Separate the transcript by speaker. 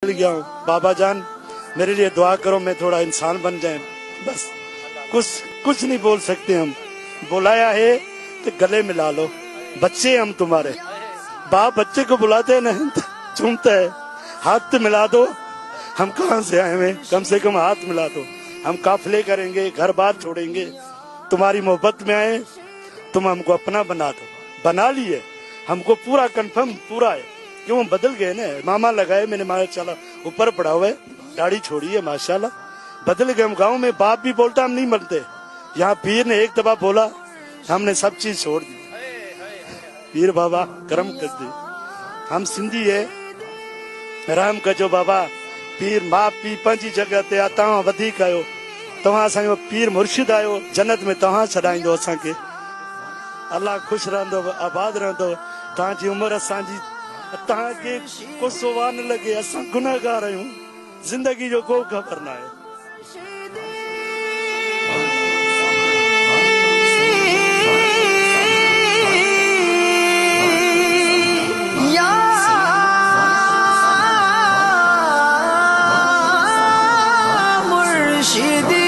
Speaker 1: बिगड़ गया हूँ, बाबा जान मेरे लिए दुआ करो, मैं थोड़ा इंसान बन जाए, बस कुछ नहीं बोल सकते हम। बुलाया है तो गले मिला लो, बच्चे हम तुम्हारे, बाप बच्चे को बुलाते नहीं चूमता है, हाथ तो मिला दो, हम कहाँ से आए हैं, कम से कम हाथ मिला दो, हम काफिले करेंगे, घर बार छोड़ेंगे, तुम्हारी मोहब्बत में आए, तुम हमको अपना बना दो। बना लिए, हमको पूरा कंफर्म पूरा है, क्यों बदल गए ना, मामा लगाए मैंने, माशाल्लाह ऊपर पड़ा हुआ है, दाढ़ी छोड़ी है माशाल्लाह, बदल गए हम। गाँव में बाप भी बोलता हम नहीं मनते, यहाँ पीर ने एक दफा बोला, हमने सब चीज छोड़ दी, पीर बाबा करम कर दे। हम सिंधी है, राम कजो बाबा, पीर माँ पी पंहिंजी जगह ते आहे, तव्हां वधीक आहियो, तव्हां असांजो पीर मुर्शिद आहियो, जन्नत में तव्हां छॾाईंदो असांखे, अल्लाह ख़ुशि रहंदो, आबाद रहंदो, तव्हांजी उमिरि असांजी, तव्हांखे को सुवाह न लॻे, असां गुनहगार आहियूं, ज़िंदगी जो को ख़बर न आहे।
Speaker 2: मुर्शिद